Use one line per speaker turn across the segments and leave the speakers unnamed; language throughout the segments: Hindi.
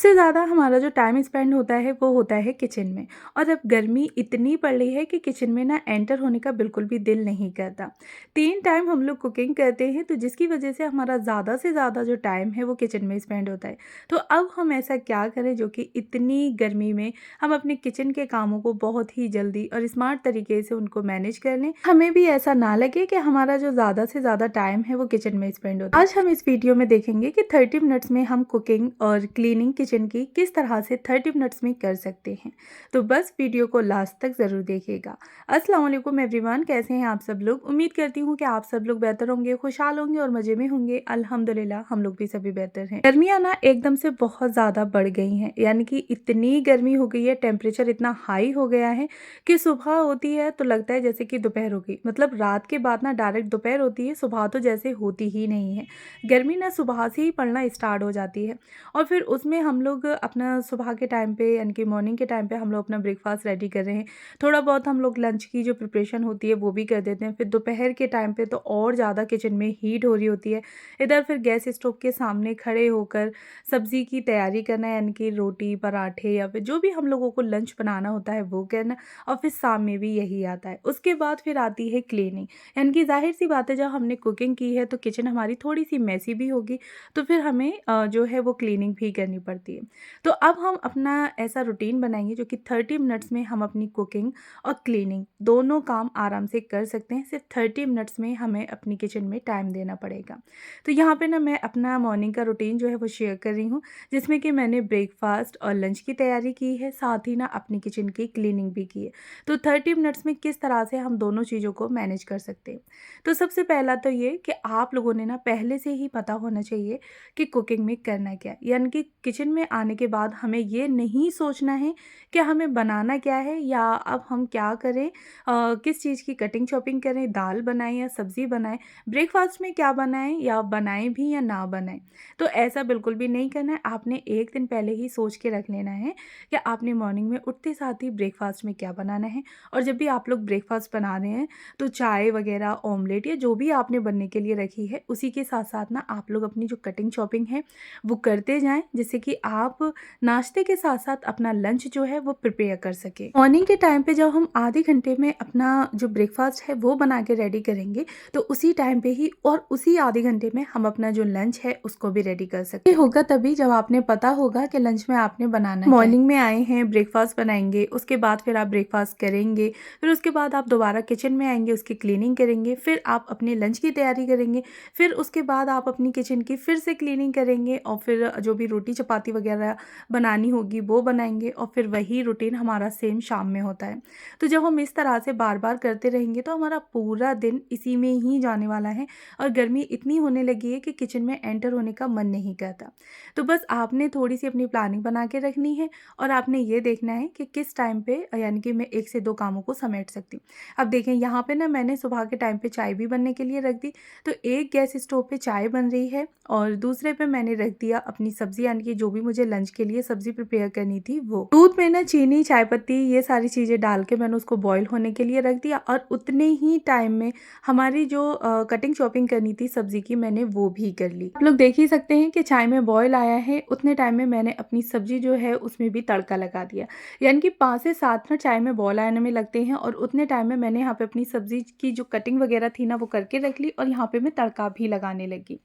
सबसे ज़्यादा हमारा जो टाइम स्पेंड होता है वो होता है किचन में। और अब गर्मी इतनी पड़ रही है कि किचन में ना एंटर होने का बिल्कुल भी दिल नहीं करता। 3 टाइम हम लोग कुकिंग करते हैं, तो जिसकी वजह से हमारा ज़्यादा से ज़्यादा जो टाइम है वो किचन में स्पेंड होता है। तो अब हम ऐसा क्या करें जो कि इतनी गर्मी में हम अपने किचन के कामों को बहुत ही जल्दी और स्मार्ट तरीके से उनको मैनेज कर लें, हमें भी ऐसा ना लगे कि हमारा जो ज़्यादा से ज़्यादा टाइम है वो किचन में स्पेंड होता है। आज हम इस वीडियो में देखेंगे कि 30 मिनट्स में हम कुकिंग और क्लीनिंग किचन की किस तरह से 30 मिनट्स में कर सकते हैं। तो बस वीडियो को लास्ट तक ज़रूर देखिएगा। अस्सलाम वालेकुम एवरीवन, कैसे हैं आप सब लोग। उम्मीद करती हूँ कि आप सब लोग बेहतर होंगे, खुशहाल होंगे और मज़े में होंगे। अल्हम्दुलिल्लाह हम लोग भी सभी बेहतर हैं। गर्मियाँ ना एकदम से बहुत ज़्यादा बढ़ गई हैं, यानी कि इतनी गर्मी हो गई है, टेम्परेचर इतना हाई हो गया है कि सुबह होती है तो लगता है जैसे कि दोपहर हो गई। मतलब रात के बाद ना डायरेक्ट दोपहर होती है, सुबह तो जैसे होती ही नहीं है। गर्मी ना सुबह से ही पड़ना स्टार्ट हो जाती है और फिर उसमें हम लोग अपना सुबह के टाइम पे यानी कि मॉर्निंग के टाइम पे हम लोग अपना ब्रेकफास्ट रेडी कर रहे हैं। थोड़ा बहुत हम लोग लंच की जो प्रिपरेशन होती है वो भी कर देते हैं। फिर दोपहर के टाइम पे तो और ज़्यादा किचन में हीट हो रही होती है। इधर फिर गैस स्टोव के सामने खड़े होकर सब्ज़ी की तैयारी करना, यानी कि रोटी पराठे या फिर जो भी हम लोगों को लंच बनाना होता है वो करना। और फिर शाम में भी यही आता है। उसके बाद फिर आती है क्लीनिंग, यानी कि ज़ाहिर सी बात है जब हमने कुकिंग की है तो किचन हमारी थोड़ी सी मैसी भी होगी, तो फिर हमें जो है वो क्लीनिंग भी करनी पड़ती है। तो अब हम अपना ऐसा रूटीन बनाएंगे जो कि 30 मिनट्स में हम अपनी कुकिंग और क्लीनिंग दोनों काम आराम से कर सकते हैं। सिर्फ 30 मिनट्स में हमें अपनी किचन में टाइम देना पड़ेगा। तो यहाँ पे ना मैं अपना मॉर्निंग का रूटीन जो है वो शेयर कर रही हूँ, जिसमें कि मैंने ब्रेकफास्ट और लंच की तैयारी की है, साथ ही ना अपनी किचन की क्लीनिंग भी की है। तो 30 मिनट्स में किस तरह से हम दोनों चीज़ों को मैनेज कर सकते हैं। तो सबसे पहला तो ये कि आप लोगों ने ना पहले से ही पता होना चाहिए कि कुकिंग में करना क्या है। यानी कि किचन में आने के बाद हमें ये नहीं सोचना है कि हमें बनाना क्या है या अब हम क्या करें, किस चीज़ की कटिंग चॉपिंग करें, दाल बनाएं या सब्ज़ी बनाएं, ब्रेकफास्ट में क्या बनाएं या बनाएं भी या ना बनाएं। तो ऐसा बिल्कुल भी नहीं करना है। आपने एक दिन पहले ही सोच के रख लेना है कि आपने मॉर्निंग में उठते साथ ही ब्रेकफास्ट में क्या बनाना है। और जब भी आप लोग ब्रेकफास्ट बना रहे हैं तो चाय वगैरह, ऑमलेट या जो भी आपने बनने के लिए रखी है, उसी के साथ साथ ना आप लोग अपनी जो कटिंग चॉपिंग है वो करते जाएं, जिससे कि आप नाश्ते के साथ साथ अपना लंच जो है वो प्रिपेयर कर सके। मॉर्निंग के टाइम पे जब हम आधे घंटे में अपना जो ब्रेकफास्ट है वो बना के रेडी करेंगे, तो उसी टाइम पे ही और उसी आधे घंटे में हम अपना जो लंच है उसको भी रेडी कर सकते हैं। होगा तभी जब आपने पता होगा कि लंच में आपने बनाना है। मॉर्निंग में आए हैं, ब्रेकफास्ट बनाएंगे, उसके बाद फिर आप ब्रेकफास्ट करेंगे, फिर उसके बाद आप दोबारा किचन में आएंगे, उसकी क्लीनिंग करेंगे, फिर आप अपने लंच की तैयारी करेंगे, फिर उसके बाद आप अपनी किचन की फिर से क्लीनिंग करेंगे और फिर जो भी रोटी चपाती वगैरह बनानी होगी वो बनाएंगे और फिर वही रूटीन हमारा सेम शाम में होता है। तो जब हम इस तरह से बार बार करते रहेंगे तो हमारा पूरा दिन इसी में ही जाने वाला है और गर्मी इतनी होने लगी है कि किचन में एंटर होने का मन नहीं करता। तो बस आपने थोड़ी सी अपनी प्लानिंग बना के रखनी है और आपने ये देखना है कि किस टाइम पे, यानी कि मैं 1 से 2 कामों को समेट सकती हूँ। अब देखें यहाँ पे ना मैंने सुबह के टाइम पे चाय भी बनने के लिए रख दी, तो एक गैस स्टोव पे चाय बन रही है और दूसरे पे मैंने रख दिया अपनी सब्जी, यानी कि जो भी मुझे लंच के लिए सब्जी प्रिपेयर करनी थी वो। दूध में ना चीनी, चाय पत्ती, ये सारी चीज़ें डाल के मैंने उसको बॉईल होने के लिए रख दिया और उतने ही टाइम में हमारी जो कटिंग चॉपिंग करनी थी सब्जी की, मैंने वो भी कर ली। आप लोग देख ही सकते हैं कि चाय में बॉयल आया है, उतने टाइम में मैंने अपनी सब्जी जो है उसमें भी तड़का लगा दिया। यानी कि 5 से 7 मिनट चाय में बॉयल आने में लगते हैं और उतने टाइम में मैंने यहाँ पे अपनी सब्जी की जो कटिंग वगैरह थी ना वो करके रख ली और यहाँ पे मैं तड़का भी लगाने लगी।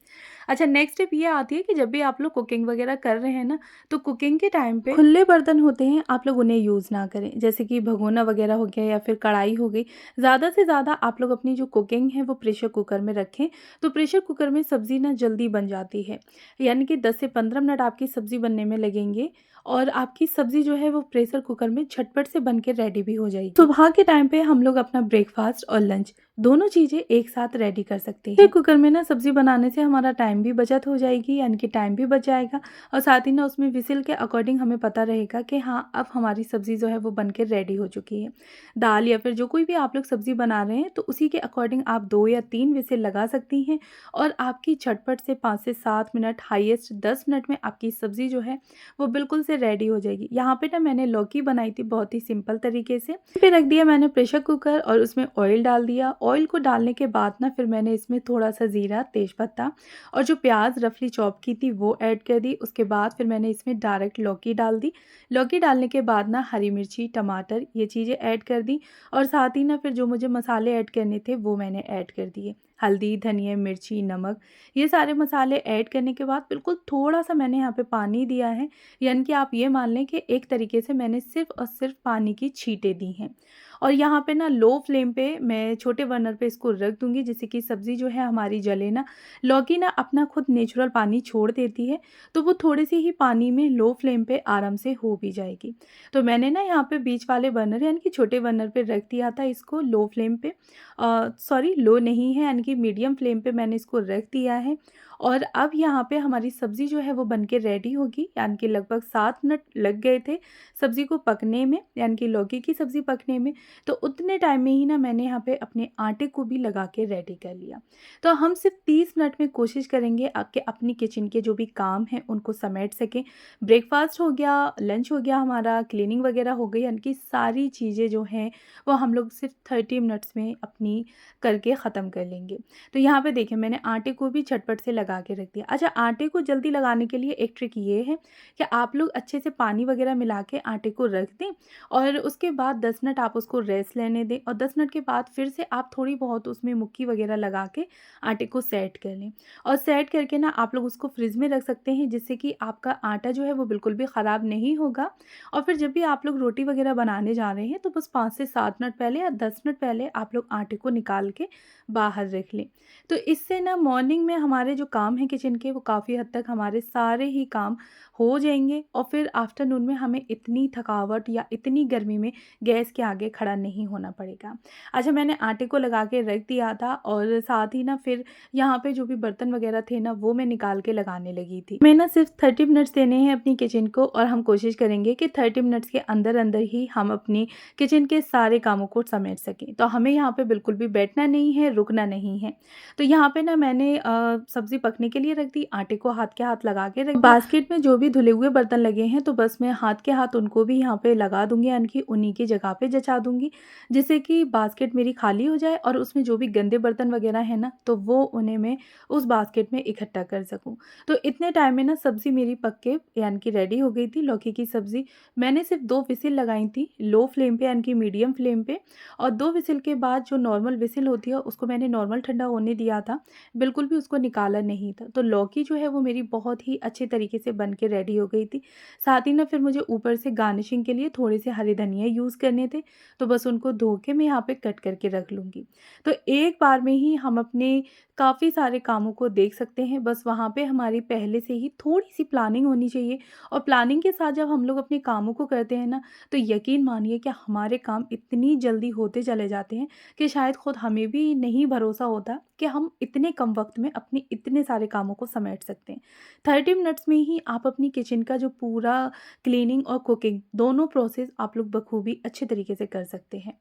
अच्छा, नेक्स्ट स्टेप ये आती है कि जब भी आप लोग कुकिंग वगैरह कर रहे हैं ना, तो कुकिंग के टाइम पे खुले बर्तन होते हैं, आप लोग उन्हें यूज़ ना करें, जैसे कि भगोना वगैरह हो गया या फिर कढ़ाई हो गई। ज़्यादा से ज़्यादा आप लोग अपनी जो कुकिंग है वो प्रेशर कुकर में रखें, तो प्रेशर कुकर में सब्ज़ी ना जल्दी बन जाती है। यानी कि 10 से 15 मिनट आपकी सब्ज़ी बनने में लगेंगे और आपकी सब्ज़ी जो है वो प्रेशर कुकर में झटपट से बन के रेडी भी हो जाएगी। सुबह के टाइम पे हम लोग अपना ब्रेकफास्ट और लंच दोनों चीज़ें एक साथ रेडी कर सकते हैं। कुकर में ना सब्ज़ी बनाने से हमारा टाइम भी बचत हो जाएगी, यानी कि टाइम भी बच जाएगा और साथ ही ना उसमें विसिल के अकॉर्डिंग हमें पता रहेगा कि हाँ अब हमारी सब्ज़ी जो है वो बन के रेडी हो चुकी है। दाल या फिर जो कोई भी आप लोग सब्ज़ी बना रहे हैं तो उसी के अकॉर्डिंग आप 2 या 3 विसिल लगा सकती हैं और आपकी झटपट से 5 से 7 मिनट, हाईएस्ट 10 मिनट में आपकी सब्ज़ी जो है वो बिल्कुल से रेडी हो जाएगी। यहाँ पे ना मैंने लौकी बनाई थी बहुत ही सिंपल तरीके से। फिर रख दिया मैंने प्रेशर कुकर और उसमें ऑयल डाल दिया। ऑयल को डालने के बाद ना फिर मैंने इसमें थोड़ा सा ज़ीरा, तेज़पत्ता और जो प्याज रफली चॉप की थी वो ऐड कर दी। उसके बाद फिर मैंने इसमें डायरेक्ट लौकी डाल दी। लौकी डालने के बाद ना हरी मिर्ची, टमाटर ये चीज़ें ऐड कर दी और साथ ही ना फिर जो मुझे मसाले ऐड करने थे वो मैंने ऐड कर दिए। हल्दी, धनिया, मिर्ची, नमक ये सारे मसाले ऐड करने के बाद बिल्कुल थोड़ा-सा मैंने यहाँ पे पानी दिया है, यानी कि आप ये मान लें कि एक तरीके से मैंने सिर्फ़ और सिर्फ़ पानी की छींटें दी हैं। और यहाँ पे ना लो फ्लेम पे मैं छोटे बर्नर पे इसको रख दूँगी, जिससे कि सब्ज़ी जो है हमारी जले ना। लौकी ना अपना खुद नेचुरल पानी छोड़ देती है, तो वो थोड़े-से ही पानी में लो फ्लेम पे आराम से हो भी जाएगी। तो मैंने ना यहाँ पे बीच वाले बर्नर यानी कि छोटे बर्नर पे रख दिया था इसको लो फ्लेम पे, सॉरी लो नहीं है यानी कि मीडियम फ्लेम पे मैंने इसको रख दिया है। और अब यहाँ पे हमारी सब्ज़ी जो है वो बन के रेडी होगी, यानी कि लगभग 7 मिनट लग गए थे सब्ज़ी को पकने में, यानी कि लौकी की सब्ज़ी पकने में। तो उतने टाइम में ही ना मैंने यहाँ पे अपने आटे को भी लगा के रेडी कर लिया। तो हम सिर्फ 30 मिनट में कोशिश करेंगे कि अपनी किचन के जो भी काम हैं उनको समेट सकें। ब्रेकफास्ट हो गया, लंच हो गया हमारा, क्लीनिंग वगैरह हो गई, यानी कि सारी चीज़ें जो हैं वो हम लोग सिर्फ 30 मिनट्स में अपनी करके ख़त्म कर लेंगे। तो यहाँ पे देखिए मैंने आटे को भी झटपट से लगा के रख दिया। अच्छा, आटे को जल्दी लगाने के लिए एक ट्रिक ये है कि आप लोग अच्छे से पानी वगैरह मिला के आटे को रख दें और उसके बाद 10 मिनट आप उसको रेस्ट लेने दें और 10 मिनट के बाद फिर से आप थोड़ी बहुत उसमें मुक्की वगैरह लगा के आटे को सेट कर लें। और सेट करके ना आप लोग उसको फ्रिज में रख सकते हैं, जिससे कि आपका आटा जो है वो बिल्कुल भी ख़राब नहीं होगा। और फिर जब भी आप लोग रोटी वगैरह बनाने जा रहे हैं तो बस 5 से 7 मिनट पहले या 10 मिनट पहले आप लोग आटे को निकाल के बाहर रख लें। तो इससे ना मॉर्निंग में हमारे जो काम हैं किचन के वो काफ़ी हद तक हमारे सारे ही काम हो जाएंगे और फिर आफ्टरनून में हमें इतनी थकावट या इतनी गर्मी में गैस के आगे खड़ा नहीं होना पड़ेगा। अच्छा, मैंने आटे को लगा के रख दिया था और साथ ही ना फिर यहाँ पे जो भी बर्तन वगैरह थे ना वो मैं निकाल के लगाने लगी थी। मैं ना सिर्फ 30 मिनट्स देने हैं अपनी किचन को और हम कोशिश करेंगे कि 30 मिनट्स के अंदर अंदर ही हम अपनी किचन के सारे कामों को समेट सकें। तो हमें यहाँ पे बिल्कुल भी बैठना नहीं है, रुकना नहीं है। तो यहाँ पे ना मैंने सब्ज़ी पकने के लिए रख दी, आटे को हाथ के हाथ लगा के रख दिया। बास्केट में जो भी धुले हुए बर्तन लगे हैं तो बस मैं हाथ के हाथ उनको भी यहाँ पे लगा दूँगी, यानी कि उन्हीं की जगह पे जचा दूँगी, जिससे कि बास्केट मेरी खाली हो जाए और उसमें जो भी गंदे बर्तन वगैरह हैं ना तो वो उन्हें मैं उस बास्केट में इकट्ठा कर सकूँ। तो इतने टाइम में ना सब्ज़ी मेरी पक के यानी कि रेडी हो गई थी, लौकी की सब्ज़ी। मैंने सिर्फ 2 विसिल लगाई थी लो फ्लेम पे यानी कि मीडियम फ्लेम पे, और 2 विसिल के बाद जो नॉर्मल विसिल होती है उसको मैंने नॉर्मल ठंडा होने दिया था, बिल्कुल भी उसको निकाला नहीं था। तो लौकी जो है वो मेरी बहुत ही अच्छे तरीके से बन के रेडी हो गई थी। साथ ही ना फिर मुझे ऊपर से गार्निशिंग के लिए थोड़े से हरे धनिया यूज़ करने थे, तो बस उनको धो के मैं यहाँ पे कट करके रख लूँगी। तो एक बार में ही हम अपने काफ़ी सारे कामों को देख सकते हैं। बस वहाँ पे हमारी पहले से ही थोड़ी-सी प्लानिंग होनी चाहिए और प्लानिंग के साथ जब हम लोग अपने कामों को करते हैं ना, तो यकीन मानिए कि हमारे काम इतनी जल्दी होते चले जाते हैं कि शायद खुद हमें भी नहीं भरोसा होता कि हम इतने कम वक़्त में अपने इतने सारे कामों को समेट सकते हैं। 30 मिनट्स में ही आप अपनी किचन का जो पूरा क्लीनिंग और कुकिंग दोनों प्रोसेस आप लोग बखूबी अच्छे तरीके से कर सकते हैं।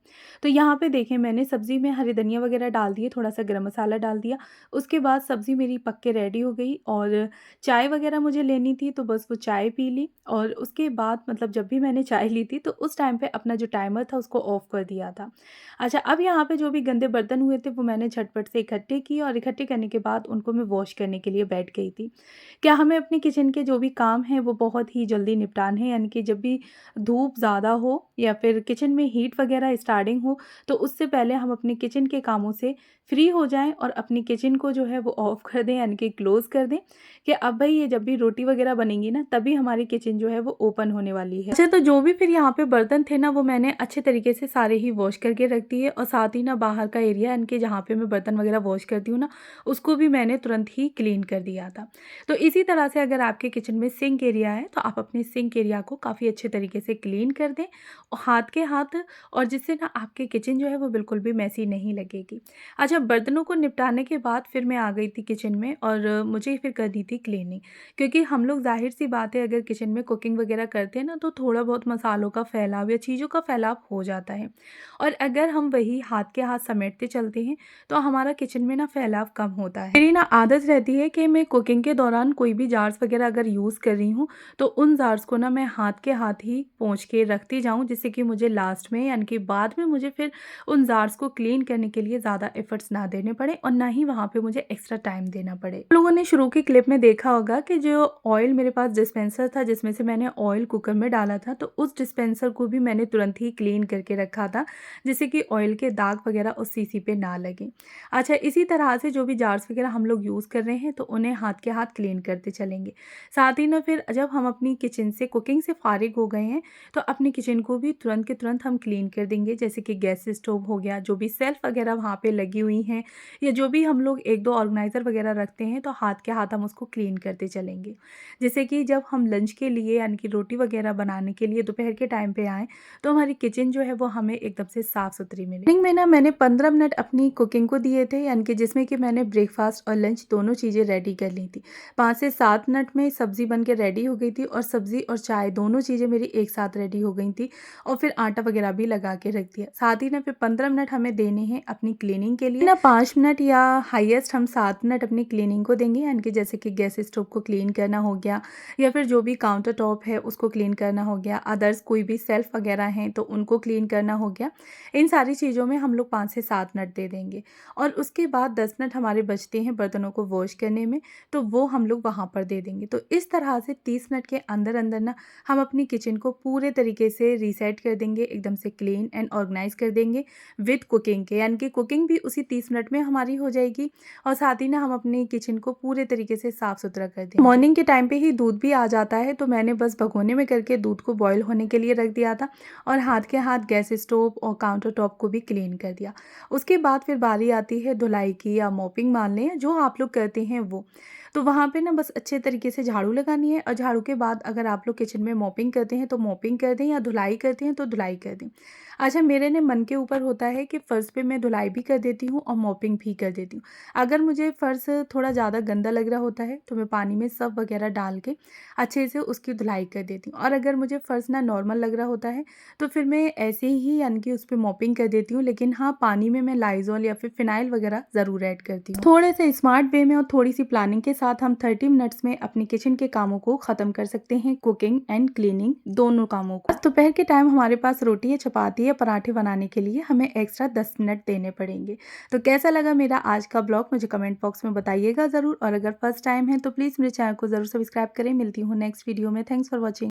तो यहाँ पे देखें मैंने सब्ज़ी में हरी धनिया वगैरह डाल दिए, थोड़ा-सा गरम मसाला डाल दिया। उसके बाद सब्ज़ी मेरी पक के रेडी हो गई और चाय वगैरह मुझे लेनी थी तो बस वो चाय पी ली और उसके बाद मतलब जब भी मैंने चाय ली थी तो उस टाइम पे अपना जो टाइमर था उसको ऑफ़ कर दिया था। अच्छा, अब यहाँ पे जो भी गंदे बर्तन हुए थे वो मैंने झटपट से इकट्ठे किए और इकट्ठे करने के बाद उनको मैं वॉश करने के लिए बैठ गई थी। क्या हमें अपने किचन के जो भी काम हैं वो बहुत ही जल्दी निपटाने हैं, यानी कि जब भी धूप ज़्यादा हो या फिर किचन में हीट वगैरह स्टार्टिंग हो तो उससे पहले हम अपने किचन के कामों से फ्री हो जाएँ और अपनी किचन को जो है वो ऑफ़ कर दें, यानी कि क्लोज़ कर दें कि अब भई ये जब भी रोटी वगैरह बनेंगी ना तभी हमारी किचन जो है वो ओपन होने वाली है। अच्छा, तो जो भी फिर यहाँ पे बर्तन थे ना वो मैंने अच्छे तरीके से सारे ही वॉश करके रख दिए और साथ ही ना बाहर का एरिया यानी कि जहाँ पे मैं बर्तन वगैरह वॉश करती हूँ ना उसको भी मैंने तुरंत ही क्लीन कर दिया था। तो इसी तरह से अगर आपके किचन में सिंक एरिया है तो आप अपने सिंक एरिया को काफ़ी अच्छे तरीके से क्लीन कर दें और हाथ के हाथ, और जिससे ना आपकी किचन जो है वो बिल्कुल भी मैसी नहीं लगेगी। अच्छा, बर्तनों को निपटाने के बाद फिर मैं आ गई थी किचन में और मुझे फिर करनी थी क्लीनिंग, क्योंकि हम लोग ज़ाहिर-सी बात है अगर किचन में कुकिंग वगैरह करते हैं ना तो थोड़ा बहुत मसालों का फैलाव या चीज़ों का फैलाव हो जाता है। और अगर हम वही हाथ के हाथ समेटते चलते हैं तो हमारा किचन में ना फैलाव कम होता है। मेरी ना आदत रहती है कि मैं कुकिंग के दौरान कोई भी जार्स वगैरह अगर यूज़ कर रही हूँ तो उन जार्स को ना मैं हाथ के हाथ ही पोंछ के रखती जाऊँ, जिससे कि मुझे लास्ट में यानी कि बाद में मुझे फिर उन जार्स को क्लीन करने के लिए ज़्यादा एफर्ट्स ना देने पड़े और ना ही वहाँ पे मुझे एक्स्ट्रा टाइम देना पड़े। आप लोगों ने शुरू की क्लिप में देखा होगा कि जो ऑयल मेरे पास डिस्पेंसर था जिसमें से मैंने ऑयल कुकर में डाला था, तो उस डिस्पेंसर को भी मैंने तुरंत ही क्लीन करके रखा था, जिससे कि ऑयल के दाग वगैरह उस सीसी पे ना लगे। अच्छा, इसी तरह से जो भी जार्स वगैरह हम लोग यूज़ कर रहे हैं तो उन्हें हाथ के हाथ क्लीन करते चलेंगे। साथ ही ना फिर जब हम अपनी किचन से कुकिंग से फ़ारिग हो गए हैं तो अपनी किचन को भी तुरंत के तुरंत हम क्लीन कर देंगे। जैसे कि गैस स्टोव हो गया, जो भी शेल्फ़ वगैरह वहाँ पे लगी हुई हैं या जो भी हम लोग 1-2 ऑर्गेनाइज़र वगैरह रखते हैं तो हाथ के हाथ हम उसको क्लीन करते चलेंगे। जैसे कि जब हम लंच के लिए यानी कि रोटी वगैरह बनाने के लिए दोपहर के टाइम पे आएँ तो हमारी किचन जो है वो हमें एकदम से साफ़-सुथरी मिले। मॉर्निंग में ना मैंने 15 मिनट अपनी कुकिंग को दिए थे, यानी कि जिसमें कि मैंने ब्रेकफ़ास्ट और लंच दोनों चीज़ें रेडी कर ली थी। 5 से 7 मिनट में सब्ज़ी बन के रेडी हो गई थी और सब्ज़ी और चाय दोनों चीज़ें मेरी एक साथ रेडी हो गई थी और फिर आटा वगैरह भी लगा के रख दिया। साथ ही ना फिर 15 मिनट हमें देने हैं अपनी क्लीनिंग के लिए। ना 5 मिनट या हाईएस्ट हम 7 मिनट अपनी क्लीनिंग को देंगे, यानी कि जैसे कि गैस स्टोव को क्लीन करना हो गया या फिर जो भी काउंटर टॉप है उसको क्लीन करना हो गया, अदर्स कोई भी शेल्फ़ वगैरह हैं तो उनको क्लीन करना हो गया। इन सारी चीज़ों में हम लोग 5 से 7 मिनट दे देंगे और उसके बाद 10 मिनट हमारे बचते हैं बर्तनों को वॉश करने में, तो वो हम लोग वहाँ पर दे देंगे। तो इस तरह से 30 मिनट के अंदर-अंदर ना हम अपनी किचन को पूरे तरीके से रीसेट कर देंगे, एकदम से क्लीन एंड ऑर्गनाइज़ कर देंगे विद कुकिंग के, यानी कि कुकिंग भी उसी 30 मिनट में हमारी हो जाएगी और साथ ही ना हम अपनी किचन को पूरे तरीके से साफ़-सुथरा कर देंगे। मॉर्निंग के टाइम पे ही दूध भी आ जाता है, तो मैंने बस भगोने में करके दूध को बॉयल होने के लिए रख दिया था और हाथ के हाथ गैस स्टोव और काउंटर टॉप को भी क्लीन कर दिया। उसके बाद फिर बारी आती है धुलाई की या मॉपिंग मान लें, जो आप लोग करते हैं वो। तो वहाँ पे ना बस अच्छे तरीके से झाड़ू लगानी है और झाड़ू के बाद अगर आप लोग किचन में मॉपिंग करते हैं तो मॉपिंग कर दें या धुलाई करते हैं तो धुलाई कर दें। अच्छा, मेरे ने मन के ऊपर होता है कि फ़र्श पे मैं धुलाई भी कर देती हूँ और मॉपिंग भी कर देती हूँ। अगर मुझे फ़र्श थोड़ा ज़्यादा गंदा लग रहा होता है तो मैं पानी में सर्फ़ वगैरह डाल के अच्छे से उसकी धुलाई कर देती हूँ और अगर मुझे फ़र्श ना नॉर्मल लग रहा होता है तो फिर मैं ऐसे ही यानी कि उस पे मॉपिंग कर देती हूँ, लेकिन हाँ, पानी में मैं लाइज़ॉल या फिर फ़िनाइल वगैरह ज़रूर ऐड करती हूँ। थोड़े से स्मार्ट वे में और थोड़ी-सी प्लानिंग के साथ हम 30 मिनट्स में अपनी किचन के कामों को ख़त्म कर सकते हैं, कुकिंग एंड क्लीनिंग दोनों कामों को। दोपहर के टाइम हमारे पास रोटी या चपाती या पराठे बनाने के लिए हमें एक्स्ट्रा 10 मिनट देने पड़ेंगे। तो कैसा लगा मेरा आज का ब्लॉग मुझे कमेंट बॉक्स में बताइएगा ज़रूर और अगर फर्स्ट टाइम है तो प्लीज़ मेरे चैनल को ज़रूर सब्सक्राइब करें। मिलती हूँ नेक्स्ट वीडियो में। Thanks for watching.